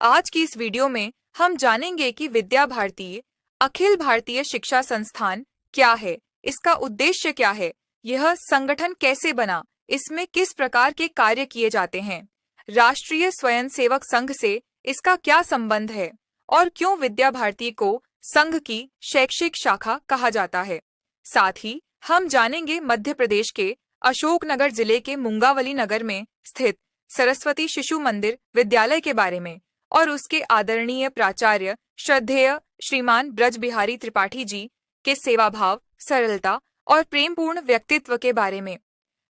आज की इस वीडियो में हम जानेंगे कि विद्या भारती अखिल भारतीय शिक्षा संस्थान क्या है, इसका उद्देश्य क्या है, यह संगठन कैसे बना, इसमें किस प्रकार के कार्य किए जाते हैं, राष्ट्रीय स्वयंसेवक संघ से इसका क्या संबंध है और क्यों विद्या भारती को संघ की शैक्षिक शाखा कहा जाता है। साथ ही हम जानेंगे मध्य प्रदेश के अशोकनगर जिले के मुंगावली नगर में स्थित सरस्वती शिशु मंदिर विद्यालय के बारे में और उसके आदरणीय प्राचार्य श्रद्धेय श्रीमान ब्रज बिहारी त्रिपाठी जी के सेवाभाव, सरलता और प्रेमपूर्ण व्यक्तित्व के बारे में।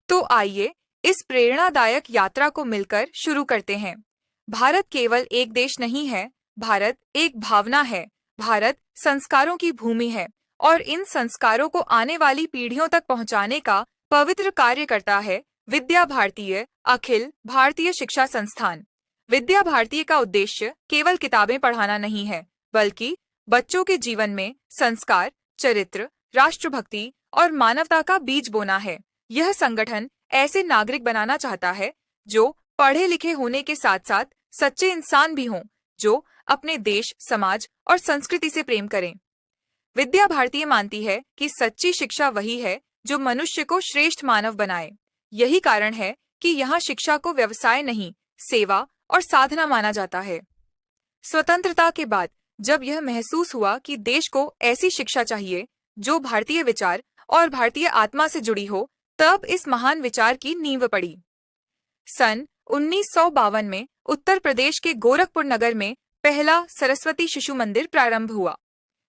तो आइए इस प्रेरणादायक यात्रा को मिलकर शुरू करते हैं। भारत केवल एक देश नहीं है, भारत एक भावना है, भारत संस्कारों की भूमि है और इन संस्कारों को आने वाली पीढ़ियों तक पहुंचाने का पवित्र कार्य करता है विद्या भारतीय अखिल भारतीय शिक्षा संस्थान। विद्या भारती का उद्देश्य केवल किताबें पढ़ाना नहीं है, बल्कि बच्चों के जीवन में संस्कार, चरित्र, राष्ट्रभक्ति और मानवता का बीज बोना है। यह संगठन ऐसे नागरिक बनाना चाहता है जो पढ़े लिखे होने के साथ साथ सच्चे इंसान भी हों, जो अपने देश, समाज और संस्कृति से प्रेम करें। विद्या भारती मानती है कि सच्ची शिक्षा वही है जो मनुष्य को श्रेष्ठ मानव बनाए। यही कारण है कि यहाँ शिक्षा को व्यवसाय नहीं, सेवा और साधना माना जाता है। स्वतंत्रता के बाद जब यह महसूस हुआ कि देश को ऐसी शिक्षा चाहिए जो भारतीय विचार और भारतीय आत्मा से जुड़ी हो, तब इस महान विचार की नींव पड़ी। सन 1952 में उत्तर प्रदेश के गोरखपुर नगर में पहला सरस्वती शिशु मंदिर प्रारंभ हुआ।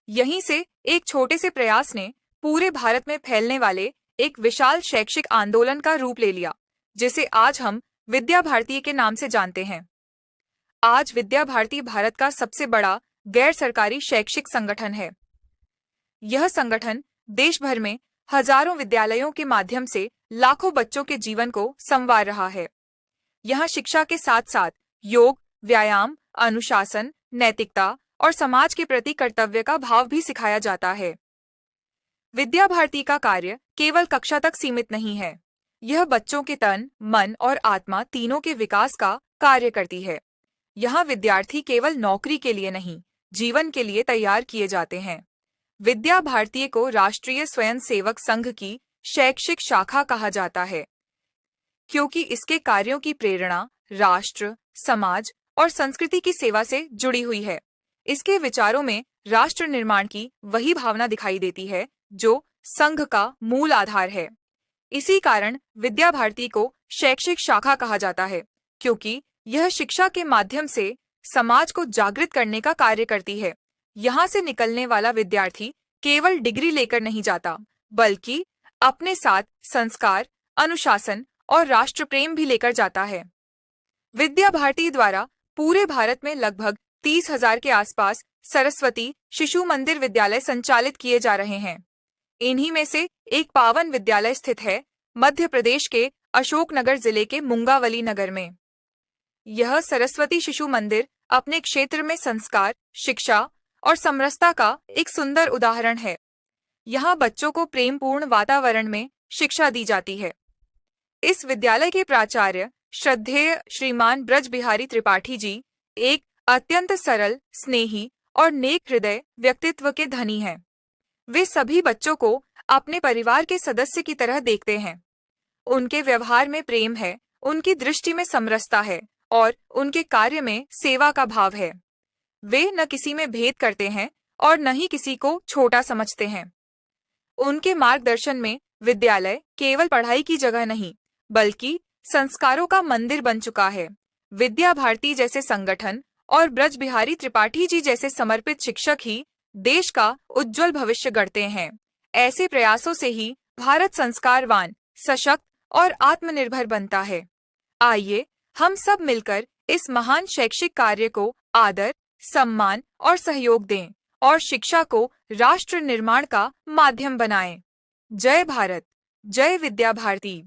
यहीं से एक छोटे से प्रयास ने पूरे भारत में फैलने वाले एक विशाल शैक्षिक आंदोलन का रूप ले लिया, जिसे आज हम विद्या भारती के नाम से जानते हैं। आज विद्या भारती भारत का सबसे बड़ा गैर सरकारी शैक्षिक संगठन है। यह संगठन देश भर में हजारों विद्यालयों के माध्यम से लाखों बच्चों के जीवन को संवार रहा है। यहाँ शिक्षा के साथ साथ योग, व्यायाम, अनुशासन, नैतिकता और समाज के प्रति कर्तव्य का भाव भी सिखाया जाता है। विद्या भारती का कार्य केवल कक्षा तक सीमित नहीं है, यह बच्चों के तन, मन और आत्मा तीनों के विकास का कार्य करती है। यहाँ विद्यार्थी केवल नौकरी के लिए नहीं, जीवन के लिए तैयार किए जाते हैं। विद्या भारती को राष्ट्रीय स्वयंसेवक संघ की शैक्षिक शाखा कहा जाता है, क्योंकि इसके कार्यों की प्रेरणा राष्ट्र, समाज और संस्कृति की सेवा से जुड़ी हुई है। इसके विचारों में राष्ट्र निर्माण की वही भावना दिखाई देती है जो संघ का मूल आधार है। इसी कारण विद्या भारती को शैक्षिक शाखा कहा जाता है, क्योंकि यह शिक्षा के माध्यम से समाज को जागृत करने का कार्य करती है। यहाँ से निकलने वाला विद्यार्थी केवल डिग्री लेकर नहीं जाता, बल्कि अपने साथ संस्कार, अनुशासन और राष्ट्र प्रेम भी लेकर जाता है। विद्या भारती द्वारा पूरे भारत में लगभग 30,000 के आसपास सरस्वती शिशु मंदिर विद्यालय संचालित किए जा रहे हैं। इन्हीं में से एक पावन विद्यालय स्थित है मध्य प्रदेश के अशोकनगर जिले के मुंगावली नगर में। यह सरस्वती शिशु मंदिर अपने क्षेत्र में संस्कार, शिक्षा और समरसता का एक सुंदर उदाहरण है। यहाँ बच्चों को प्रेमपूर्ण वातावरण में शिक्षा दी जाती है। इस विद्यालय के प्राचार्य श्रद्धेय श्रीमान ब्रज बिहारी त्रिपाठी जी एक अत्यंत सरल, स्नेही और नेक हृदय व्यक्तित्व के धनी हैं। वे सभी बच्चों को अपने परिवार के सदस्य की तरह देखते हैं। उनके व्यवहार में प्रेम है, उनकी दृष्टि में समरसता है और उनके कार्य में सेवा का भाव है। वे न किसी में भेद करते हैं और न ही किसी को छोटा समझते हैं। उनके मार्गदर्शन में विद्यालय केवल पढ़ाई की जगह नहीं, बल्कि संस्कारों का मंदिर बन चुका है। विद्या भारती जैसे संगठन और ब्रज बिहारी त्रिपाठी जी जैसे समर्पित शिक्षक ही देश का उज्जवल भविष्य गढ़ते हैं। ऐसे प्रयासों से ही भारत संस्कारवान, सशक्त और आत्मनिर्भर बनता है। आइए हम सब मिलकर इस महान शैक्षिक कार्य को आदर, सम्मान और सहयोग दें और शिक्षा को राष्ट्र निर्माण का माध्यम बनाएं। जय भारत, जय विद्या भारती।